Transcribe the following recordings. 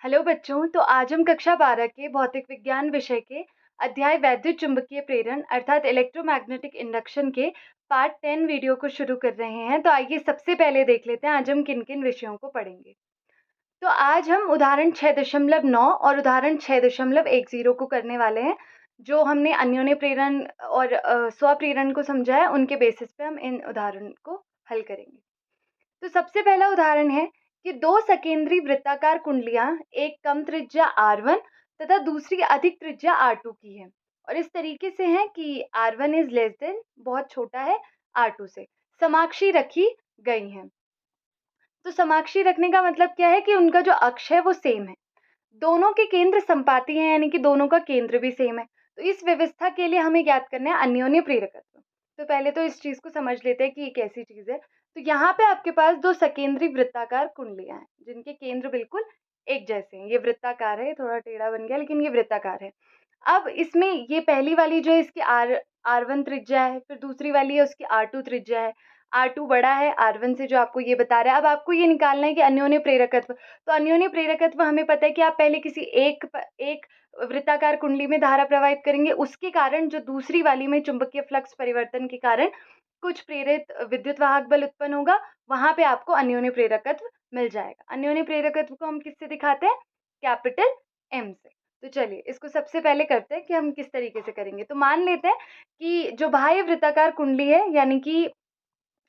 Hello बच्चों, तो आज हम कक्षा 12 के भौतिक विज्ञान विषय के अध्याय वैद्युत चुंबकीय प्रेरण अर्थात इलेक्ट्रोमैग्नेटिक इंडक्शन के पार्ट 10 वीडियो को शुरू कर रहे हैं। तो आइए सबसे पहले देख लेते हैं आज हम किन किन विषयों को पढ़ेंगे। तो आज हम उदाहरण 6.9 और उदाहरण 6.10 को करने वाले हैं। जो हमने अन्योन्य प्रेरण और स्वप्रेरण को समझा है, उनके बेसिस पे हम इन उदाहरण को हल करेंगे। तो सबसे पहला उदाहरण है कि दो सकेंद्री वृत्ताकार कुंडलियां, एक कम त्रिज्या R1 तथा दूसरी अधिक त्रिज्या R2 की है, और इस तरीके से है कि R1 इज लेस देन, बहुत छोटा है, R2 से, समाक्षी रखी गई हैं। तो समाक्षी रखने का मतलब क्या है कि उनका जो अक्ष है वो सेम है, दोनों के केंद्र संपाती हैं, यानी कि दोनों का केंद्र भी सेम है। तो इस व्यवस्था के लिए हमें ज्ञात करना है अन्योन्य प्रेरकत्व। तो पहले तो इस चीज को समझ लेते हैं कि ये कैसी चीज है। तो यहाँ पे आपके पास दो सकेंद्री वृत्ताकार कुंडलियां हैं जिनके केंद्र बिल्कुल एक जैसे हैं। ये वृत्ताकार है, थोड़ा टेढ़ा बन गया लेकिन ये वृत्ताकार है। अब इसमें ये पहली वाली जो है इसकी R1 त्रिज्या है, फिर दूसरी वाली है उसकी R2 त्रिज्या है। R2 बड़ा है R1 से, जो आपको ये बता रहा है। अब आपको ये निकालना है कि अन्योन्य प्रेरकत्व। तो अन्योन्य प्रेरकत्व हमें पता है कि आप पहले किसी एक वृत्ताकार कुंडली में धारा प्रवाहित करेंगे, उसके कारण जो दूसरी वाली में चुंबकीय फ्लक्स परिवर्तन के कारण कुछ प्रेरित विद्युत वाहक बल उत्पन्न होगा, वहां पे आपको अन्योन्य प्रेरकत्व मिल जाएगा। अन्योन्य प्रेरकत्व को हम किससे दिखाते हैं? कैपिटल M से। तो चलिए इसको सबसे पहले करते हैं कि हम किस तरीके से करेंगे। तो मान लेते हैं कि जो बाह्य वृत्ताकार कुंडली है, यानी कि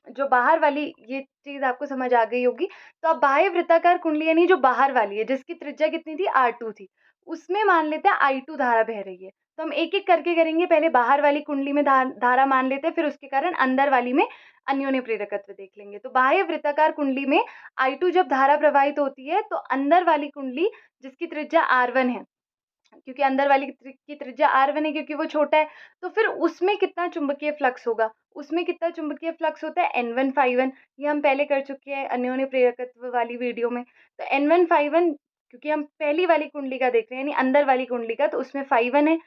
जो बाहर वाली, ये चीज आपको समझ आ गई होगी। तो अब बाह्य वृत्ताकार कुंडली यानी जो बाहर वाली है, जिसकी त्रिज्या कितनी थी? R2 थी, उसमें मान लेते हैं I2 धारा बह रही है। तो हम एक एक करके करेंगे। पहले बाहर वाली कुंडली में धारा मान लेते हैं, फिर उसके कारण अंदर वाली में अन्योन्य प्रेरकत्व देख लेंगे। तो बाह्य वृत्ताकार कुंडली में I2 जब धारा प्रवाहित होती है, तो अंदर वाली कुंडली जिसकी त्रिज्या R1 है, क्योंकि अंदर वाली की त्रिज्या R1 है क्योंकि वो छोटा है, तो फिर उसमें कितना चुंबकीय फ्लक्स होगा? उसमें कितना चुंबकीय फ्लक्स होता है? N1/1। ये हम पहले कर चुके हैं अन्योन्य प्रेरकत्व वाली वीडियो में। तो N1/1, क्योंकि हम पहली वाली कुंडली का देख रहे हैं यानी अंदर वाली कुंडली का, तो उसमें 5 है।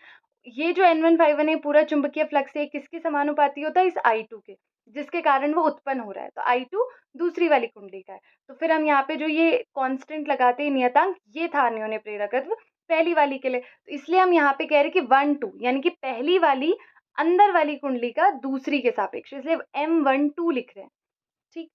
ये जो N1/1 है पूरा चुंबकीय फ्लक्स है, किसके समानुपाती होता है? इस I2 के, जिसके कारण वो उत्पन्न हो रहा है। तो I2 दूसरी वाली कुंडली का है। तो फिर हम यहाँ पे जो ये कांस्टेंट लगाते हैं, नियतांक, ये था अन्योन्य प्रेरकत्व पहली वाली के लिए। तो इसलिए हम यहाँ पे कह रहे हैं कि 1-2, यानी कि पहली वाली अंदर वाली कुंडली का दूसरी के सापेक्ष, इसलिए M12 लिख रहे हैं। ठीक।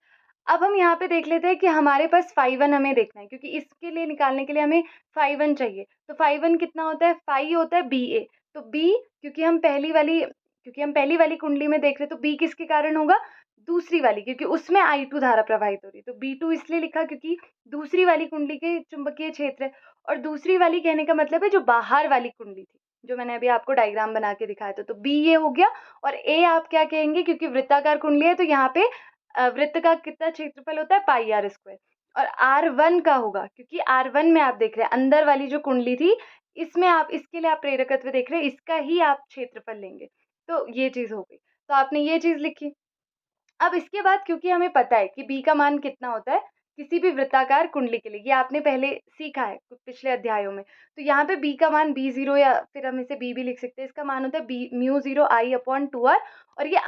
अब हम यहाँ पे देख लेते हैं कि हमारे पास 5 हमें देखना है, क्योंकि इसके लिए निकालने के लिए हमें 5 चाहिए। तो 5 कितना होता है? 5 होता है BA। तो B, क्योंकि हम पहली वाली कुंडली में देख रहे हैं, तो B किसके कारण होगा? दूसरी वाली, क्योंकि उसमें I2 धारा प्रवाहित हो रही है। तो B2 इसलिए लिखा क्योंकि दूसरी वाली कुंडली के चुंबकीय क्षेत्र है। और दूसरी वाली कहने का मतलब है जो बाहर वाली कुंडली थी, जो मैंने अभी आपको डायग्राम बना के दिखाया था। तो B ये हो गया। और A आप क्या कहेंगे? क्योंकि वृत्ताकार कुंडली है, तो यहाँ पे वृत्त का कितना क्षेत्रफल होता है? πr²। और R1 का होगा, क्योंकि R1 में आप देख रहे हैं अंदर वाली जो कुंडली थी, इसमें आप, इसके लिए आप प्रेरकत्व देख रहे हैं, इसका ही आप क्षेत्रफल लेंगे। तो ये चीज हो गई। तो आपने ये चीज लिखी। अब इसके बाद, क्योंकि हमें पता है कि B का मान कितना होता है किसी भी वृत्ताकार कुंडली के लिए, ये आपने पहले सीखा है पिछले अध्यायों में। तो यहाँ पे B का मान B0, या फिर हम इसे B भी लिख सकते हैं, इसका मान होता है μ0 I/2r। और ये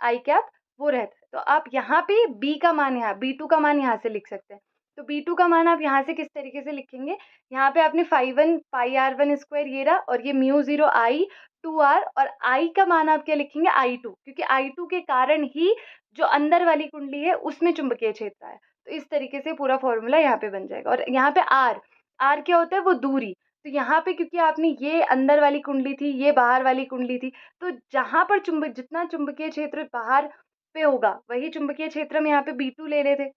I कैप वो रहता है। तो आप यहाँ पे B का मान, यहाँ B2 का मान यहाँ से लिख सकते हैं। तो B2 का मान आप यहाँ से किस तरीके से लिखेंगे? यहाँ पे आपने 5 πr1² ये रहा, और ये μ0 I/2r, और I का मान आप क्या लिखेंगे? I2, क्योंकि I2 के कारण ही जो अंदर वाली कुंडली है उसमें चुंबकीय क्षेत्र है। तो इस तरीके से पूरा फॉर्मूला यहाँ पे बन जाएगा। और यहाँ पे R क्या होता है? वो दूरी। तो यहाँ पे क्योंकि आपने, ये अंदर वाली कुंडली थी, ये बाहर वाली कुंडली थी, तो जहां पर जितना चुंबकीय क्षेत्र बाहर पे होगा, वही चुंबकीय क्षेत्र हम यहाँ पे B2 ले लेते।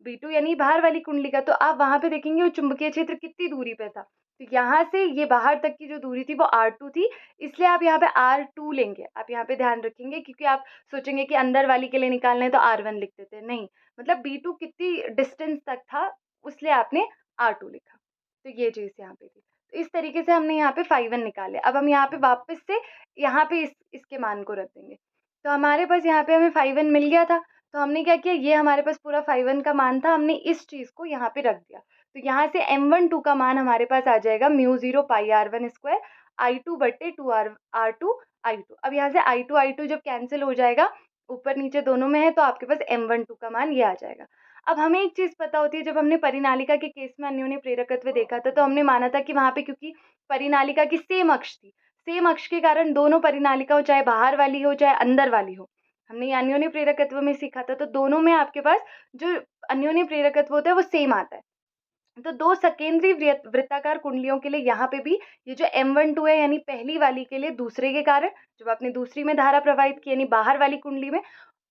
B2 यानी बाहर वाली कुंडली का। तो आप वहां पे देखेंगे वो चुंबकीय क्षेत्र कितनी दूरी पे था। तो यहाँ से ये बाहर तक की जो दूरी थी वो R2 थी, इसलिए आप यहाँ पे R2 लेंगे। आप यहाँ पे ध्यान रखेंगे, क्योंकि आप सोचेंगे कि अंदर वाली के लिए निकालना है तो R1 लिख देते हैं, नहीं, मतलब B2 कितनी डिस्टेंस तक था, इसलिए आपने R2 लिखा। तो ये चीज यहाँ पे थी। तो इस तरीके से हमने यहाँ पे 5 निकाले। अब हम यहाँ पे वापस से यहाँ पे इसके मान को रख देंगे। तो हमारे पास यहाँ पे हमें 5 मिल गया था। तो हमने क्या किया, ये हमारे पास पूरा 5 का मान था, हमने इस चीज को यहाँ पे रख दिया। तो यहाँ से M12 का मान हमारे पास आ जाएगा μ0 πr1² I2/2r2 I2। अब यहाँ से I2 जब कैंसिल हो जाएगा, ऊपर नीचे दोनों में है, तो आपके पास M12 का मान ये आ जाएगा। अब हमें एक चीज़ पता होती है, जब हमने परिनालिका के केस में अन्योन्य प्रेरकत्व देखा था, तो हमने माना था कि वहाँ पे क्योंकि परिनालिका की सेम अक्ष थी, सेम अक्ष के कारण दोनों परिनालिका हो, चाहे बाहर वाली हो चाहे अंदर वाली हो, हमने ये अन्योन्य प्रेरकत्व में सीखा था, तो दोनों में आपके पास जो अन्योन्य प्रेरकत्व होता है वो सेम आता है। तो 2 सकेंद्रीय वृत्ताकार कुंडलियों के लिए यहाँ पे भी ये जो M12 है, यानी पहली वाली के लिए दूसरे के कारण, जब आपने दूसरी में धारा प्रवाहित की यानी बाहर वाली कुंडली में,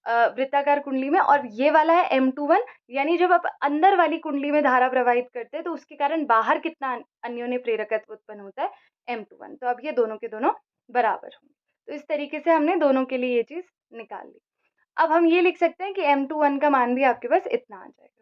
वृत्ताकार कुंडली में, और ये वाला है M21 यानी जब आप अंदर वाली कुंडली में धारा प्रवाहित करते हैं तो उसके कारण बाहर कितना अन्योन्य प्रेरकत्व उत्पन्न होता है, M21। तो अब ये दोनों के दोनों बराबर होंगे। तो इस तरीके से हमने दोनों के लिए ये चीज़ निकाल ली। अब हम ये लिख सकते हैं कि M21 का मान भी आपके पास इतना आ जाएगा।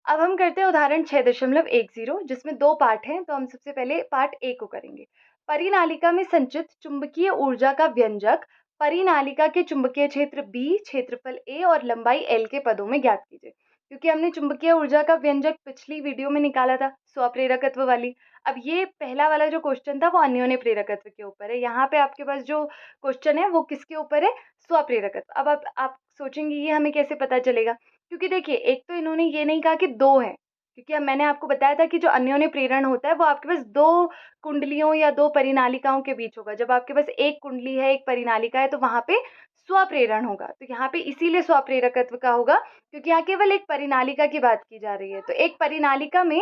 अब हम करते हैं उदाहरण 6.10, जिसमें 2 पार्ट हैं, तो हम सबसे पहले पार्ट ए को करेंगे। परिनालिका में संचित चुंबकीय ऊर्जा का व्यंजक परिनालिका के चुंबकीय क्षेत्र B, क्षेत्रफल A और लंबाई L के पदों में ज्ञात कीजिए। क्योंकि हमने चुंबकीय ऊर्जा का व्यंजक पिछली वीडियो में निकाला था, स्वप्रेरकत्व वाली। अब ये पहला वाला जो क्वेश्चन था वो अन्योन्य प्रेरकत्व के ऊपर है। यहाँ पे आपके पास जो क्वेश्चन है वो किसके ऊपर है, स्वप्रेरकत्व। अब आप सोचेंगे ये हमें कैसे पता चलेगा, क्योंकि देखिए एक तो इन्होंने ये नहीं कहा कि 2 हैं, क्योंकि अब मैंने आपको बताया था कि जो अन्योन्य प्रेरण होता है वो आपके पास 2 कुंडलियों या 2 परिनालिकाओं के बीच होगा। जब आपके पास एक कुंडली है, एक परिनालिका है, तो वहाँ पे स्वप्रेरण होगा। तो यहाँ पे इसीलिए स्वप्रेरकत्व का होगा, क्योंकि यहाँ केवल एक परिनालिका की बात की जा रही है। तो एक परिनालिका में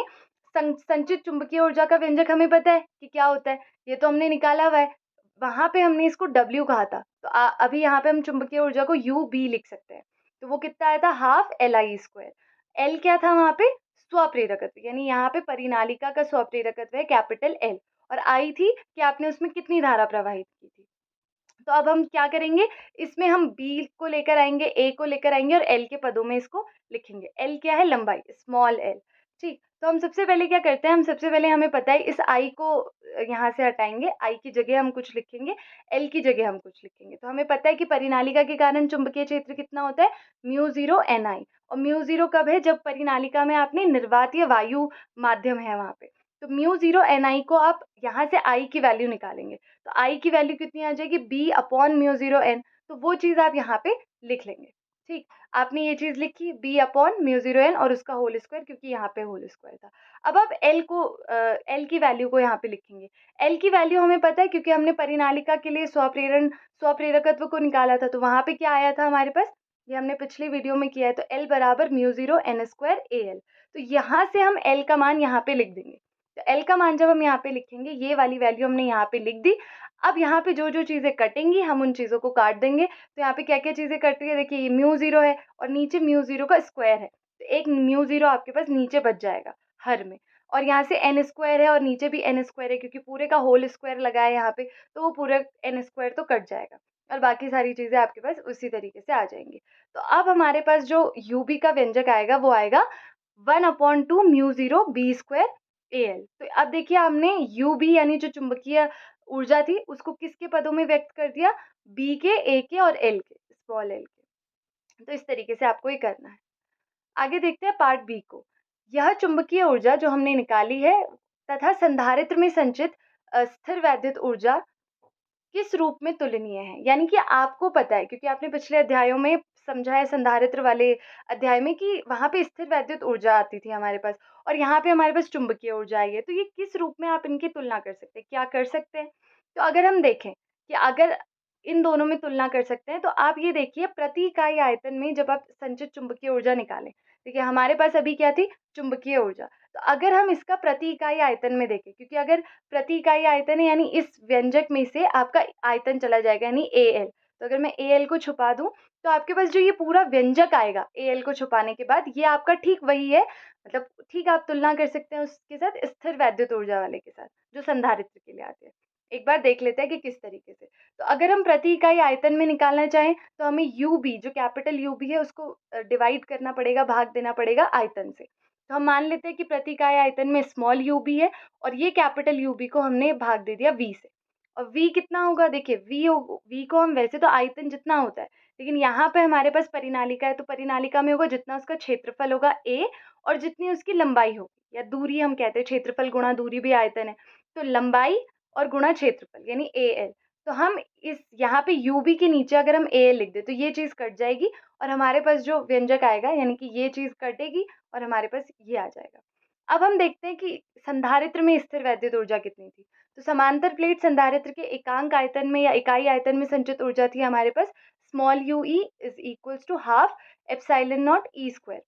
संचित चुंबकीय ऊर्जा का व्यंजक हमें पता है कि क्या होता है, ये तो हमने निकाला हुआ है। वहाँ पे हमने इसको W कहा था, तो अभी यहाँ पे हम चुंबकीय ऊर्जा को UB लिख सकते हैं। तो वो कितना आया था, हाफ LI²। L क्या था वहाँ पे, स्वप्रेरकत्व, यानी यहाँ पे परिनालिका का स्वप्रेरकत्व है कैपिटल L, और I थी कि आपने उसमें कितनी धारा प्रवाहित की थी। तो अब हम क्या करेंगे, इसमें हम B को लेकर आएंगे, A को लेकर आएंगे और L के पदों में इसको लिखेंगे। L क्या है, लंबाई, स्मॉल l। ठीक, तो हम सबसे पहले क्या करते हैं, हम सबसे पहले हमें पता है इस I को यहाँ से हटाएंगे, I की जगह हम कुछ लिखेंगे, L की जगह हम कुछ लिखेंगे। तो हमें पता है कि परिनालिका के कारण चुंबकीय क्षेत्र कितना होता है, म्यू 0 NI। और म्यू 0 कब है, जब परिनालिका में आपने निर्वात या वायु माध्यम है वहाँ पे। तो म्यू 0 NI को आप यहाँ से I की वैल्यू निकालेंगे, तो I की वैल्यू कितनी आ जाएगी, B/म्यू 0 N। तो वो चीज़ आप यहाँ पे लिख लेंगे। ठीक, आपने ये चीज़ लिखी B/म्यू 0 N और उसका होल स्क्वायर, क्योंकि यहाँ पे होल स्क्वायर था। अब आप L की वैल्यू को यहाँ पे लिखेंगे। L की वैल्यू हमें पता है, क्योंकि हमने परिनालिका के लिए स्वप्रेरकत्व को निकाला था, तो वहाँ पे क्या आया था हमारे पास, ये हमने पिछली वीडियो में किया है। तो L बराबर म्यू 0 N² AL। तो यहाँ से हम L का मान यहाँ पे लिख देंगे। तो L का मान जब हम यहाँ पे लिखेंगे, ये वाली वैल्यू हमने यहाँ पे लिख दी। अब यहाँ पे जो जो चीज़ें कटेंगी हम उन चीज़ों को काट देंगे। तो यहाँ पे क्या क्या चीज़ें कटती है, देखिए ये म्यू 0 है और नीचे म्यू 0 का स्क्वायर है, तो एक म्यू 0 आपके पास नीचे बच जाएगा हर में। और यहाँ से N² है और नीचे भी N² है, क्योंकि पूरे का होल स्क्वायर लगा है यहाँ पे, तो वो पूरा N² तो कट जाएगा और बाकी सारी चीज़ें आपके पास उसी तरीके से आ जाएंगी। तो अब हमारे पास जो UB का व्यंजक आएगा वो आएगा 1/2 म्यू 0 B² AL। तो अब देखिए हमने UB यानी जो चुंबकीय ऊर्जा थी उसको किसके पदों में व्यक्त कर दिया, B के, A के और L के, स्मॉल l के। तो इस तरीके से आपको ये करना है। आगे देखते हैं पार्ट B को। यह चुंबकीय ऊर्जा जो हमने निकाली है तथा संधारित्र में संचित स्थिर वैद्युत ऊर्जा किस रूप में तुलनीय है, यानी कि आपको पता है, क्योंकि आपने पिछले अध्यायों में समझा है संधारित्र वाले अध्याय में कि वहाँ पे स्थिर वैद्युत ऊर्जा आती थी हमारे पास, और यहाँ पे हमारे पास चुंबकीय ऊर्जा आई है। तो ये किस रूप में आप इनकी तुलना कर सकते हैं, क्या कर सकते हैं। तो अगर हम देखें कि अगर इन दोनों में तुलना कर सकते हैं, तो आप ये देखिए प्रति इकाई आयतन में जब आप संचित चुंबकीय ऊर्जा निकालें, देखिए हमारे पास अभी क्या थी, चुंबकीय ऊर्जा। तो अगर हम इसका प्रति इकाई आयतन में देखें, क्योंकि अगर प्रति इकाई आयतन है यानी इस व्यंजक में से आपका आयतन चला जाएगा, यानी AL। तो अगर मैं AL को छुपा दूं, तो आपके पास जो ये पूरा व्यंजक आएगा AL को छुपाने के बाद, ये आपका ठीक वही है, मतलब ठीक आप तुलना कर सकते हैं उसके साथ, स्थिर वैद्युत ऊर्जा वाले के साथ जो संधारित्र के लिए आते हैं। एक बार देख लेते हैं कि किस तरीके से। तो अगर हम प्रति इकाई आयतन में निकालना चाहें, तो हमें UB जो कैपिटल UB है उसको डिवाइड करना पड़ेगा, भाग देना पड़ेगा आयतन से। तो हम मान लेते हैं कि प्रति इकाई आयतन में स्मॉल UB है और ये कैपिटल UB को हमने भाग दे दिया V से। और V कितना होगा, देखिए V को हम वैसे तो आयतन जितना होता है, लेकिन यहाँ पे हमारे पास परिनालिका है, तो परिनालिका में होगा जितना उसका क्षेत्रफल होगा A, और जितनी उसकी लंबाई होगी या दूरी, हम कहते हैं क्षेत्रफल गुणा दूरी भी आयतन है, तो लंबाई और गुणा क्षेत्रफल यानी AL। तो हम इस यहाँ पे UB के नीचे अगर हम AL लिख दें तो ये चीज़ कट जाएगी और हमारे पास जो व्यंजक आएगा यानी कि ये चीज़ कटेगी और हमारे पास ये आ जाएगा। अब हम देखते हैं कि संधारित्र में स्थिर वैद्युत ऊर्जा कितनी थी। तो समांतर प्लेट संधारित्र के एकांक आयतन में या इकाई आयतन में संचित ऊर्जा थी हमारे पास small ue is equals to half epsilon naught E square.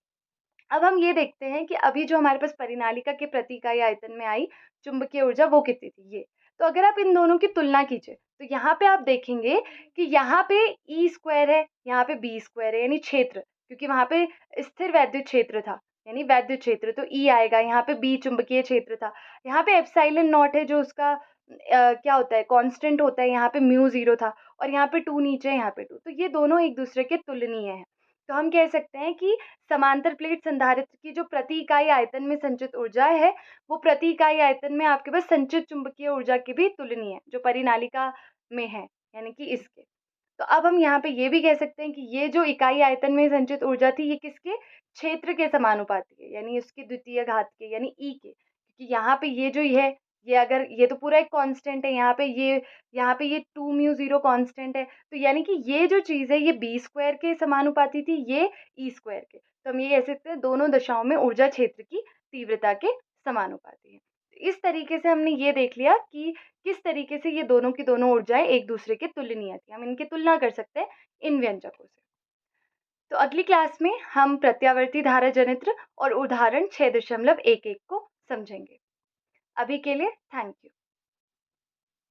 अब हम ये देखते हैं कि अभी जो हमारे पास परिनालिका के प्रति इकाई आयतन में आई चुंबकीय ऊर्जा वो कितनी थी ये। तो अगर आप इन दोनों की तुलना कीजिए तो यहाँ पे आप देखेंगे कि यहाँ पे ई स्क्वायर है, यहाँ पे बी स्क्वायर है, यानी क्षेत्र, क्योंकि वहाँ पे स्थिर वैद्युत क्षेत्र था यानी वैद्युत क्षेत्र, तो ई आएगा। यहाँ पे बी चुंबकीय क्षेत्र था। यहाँ पे एप्सिलॉन नॉट है जो उसका क्या होता है, कांस्टेंट होता है। यहाँ पे म्यू 0 था और यहाँ पे 2 नीचे, यहाँ पे 2, तो ये दोनों एक दूसरे के तुलनीय हैं। तो हम कह सकते हैं कि समांतर प्लेट संधारित्र की जो प्रति इकाई आयतन में संचित ऊर्जा है वो प्रति इकाई आयतन में आपके पास संचित चुंबकीय ऊर्जा की भी तुलनीय है जो परिनालिका में है, यानी कि इसके। तो अब हम यहाँ पे ये भी कह सकते हैं कि ये जो इकाई आयतन में संचित ऊर्जा थी ये किसके, क्षेत्र के समानुपाती है, यानी उसकी द्वितीय घात के, यानी ई के। क्योंकि यहाँ पे ये जो ये अगर ये तो पूरा एक कांस्टेंट है, यहाँ पे ये 2 म्यू 0 कांस्टेंट है, तो यानी कि ये जो चीज़ है ये बी स्क्वायर के समानुपाती थी, ये ई स्क्वायर के। तो हम ये कह सकते हैं दोनों दशाओं में ऊर्जा क्षेत्र की तीव्रता के समानुपाती है। इस तरीके से हमने ये देख लिया कि किस तरीके से ये दोनों की दोनों ऊर्जाएं एक दूसरे के तुलनीय थी। हम इनकी तुलना कर सकते हैं इन व्यंजकों से। तो अगली क्लास में हम प्रत्यावर्ती धारा जनित्र और उदाहरण 6.11 को समझेंगे। अभी के लिए थैंक यू।